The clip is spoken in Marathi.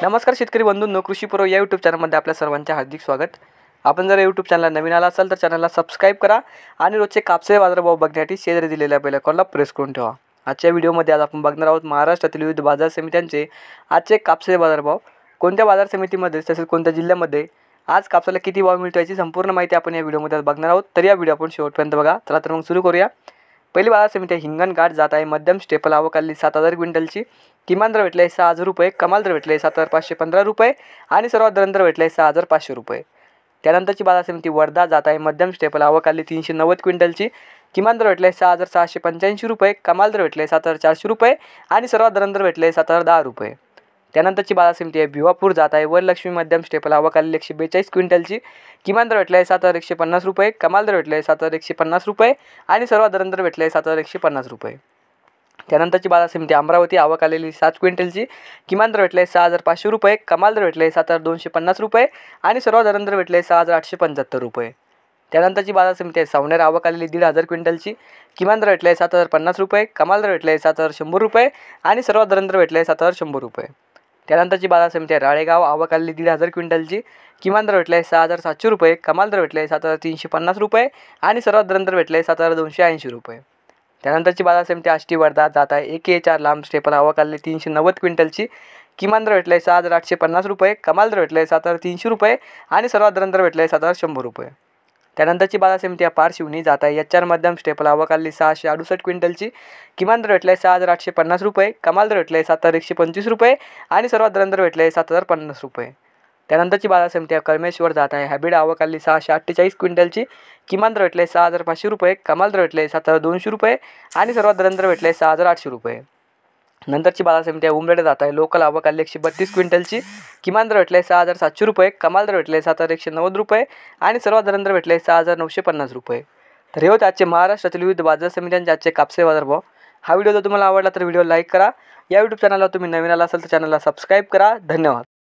नमस्कार शेतकरी बंधूंनो, कृषीपूर्व या यूट्यूब चॅनलमध्ये आपल्या सर्वांचे हार्दिक स्वागत। आपण जर यूट्यूब चॅनलला नवीन आला असाल तर चॅनलला सबस्क्राईब करा आणि रोजचे कापसाचे बाजारभाव बघण्यासाठी शेजारी दिलेल्या बेल आयकॉनला प्रेस करून ठेवा। आजच्या व्हिडिओमध्ये आज आपण बघणार आहोत महाराष्ट्रातील विविध बाजार समित्यांचे आजचे कापसाचे बाजारभाव, कोणत्या बाजार समितीमध्ये तसेच कोणत्या जिल्ह्यामध्ये आज कापसाला किती भाव मिळतो याची संपूर्ण माहिती आपण या व्हिडिओमध्ये बघणार आहोत। तर या व्हिडिओ आपण शेवटपर्यंत बघा। चला तर मग सुरू करूया। पहिली बाजार समिती हिंगणघाट जात आहे। मध्यम स्टेपल आवक आली 7,000 क्विंटलची। किमान दर भेटले 6,000 रुपये, कमाल दर भेटले 7,515 रुपये आणि सर्वात दर भेटले 6,500 रुपये। त्यानंतरची बाजार समिती वर्धा जात आहे। मध्यम स्टेपल आवक आली 390 क्विंटलची। किमान दर भेटले 6,685 रुपये, कमाल दर भेटले 7,400 रुपये आणि सर्वात दर भेटले 7,010 रुपये। त्यानंतरची बाजार समिती आहे भिवापूर जात आहे। वरलक्ष्मी मध्यम स्टेपल आवक आली 142 क्विंटलची। किमान दर भेटले 7,150 रुपये, कमाल दर भेटले 7,150 रुपये आणि सर्वात दर भेटले 7,150 रुपये। त्यानंतरची बाजार समिती अमरावती आवक आलेली 7 क्विंटलची। किमान दर भेटले 6,500 रुपये, कमाल दर भेटले 7,250 रुपये आणि सर्वात दर भेटले 6,875 रुपये। त्यानंतरची बाजार समिती आहे सावनेर आवक आलेली 1,500 क्विंटलची। किमान दर भेटले 7,050 रुपये, कमाल दर भेटले 7,100 रुपये आणि सर्वात दर भेटले 7,100 रुपये। त्यानंतरची बाजार समिती आहे राळेगाव आवक आलेली 1,500 क्विंटलची। किमान दर भेटले 6,700 रुपये, कमाल दर भेटले 7,350 रुपये आणि सर्वात दर भेटले 7,280 रुपये। त्यानंतरची बाजार समिती आष्टी वर्धा जात आहे। AK4 लांब स्टेपल आवक आलेली 390 क्विंटलची। किमान दर भेटले 6,850 रुपये, कमाल दर भेटले 7,300 रुपये आणि सर्वात दर भेटले 7,100 रुपये। त्यानंतरची बाजार समिती पारशिवनी जात आहे। HR मध्यम स्टेपल आवक आलेली 668 क्विंटलची। किमान दर भेटले 6,850 रुपये, कमाल दर भेटले 7,125 रुपये आणि सर्वात दर भेटले 7,050 रुपये। त्यानंतरची बाजार समिती कळमेश्वर जात आहे। हायब्रिड आवक आली 648 क्विंटलची। किमान दर भेटले 6,500 रुपये, कमाल दर भेटले 7,200 रुपये आणि सर्वात दर भेटले 6,800 रुपये। नंतरची बाजार समिती उमरेड जात आहे। लोकल आवक आली 132 क्विंटलची। किमान दर भेटले 6,700 रुपये, कमाल दर भेटले 7,190 रुपये आणि सर्वात दर भेटले 6,950 रुपये। तर हे होते आजचे महाराष्ट्रातील विविध बाजार समित्यांचे आजचे कापसाचे बाजारभाव। हा व्हिडिओ जर तुम्हाला आवडला तर व्हिडिओ लाईक करा। या यूट्यूब चॅनलला तुम्ही नवीन आला असाल तर चॅनलला सबस्क्राईब करा। धन्यवाद।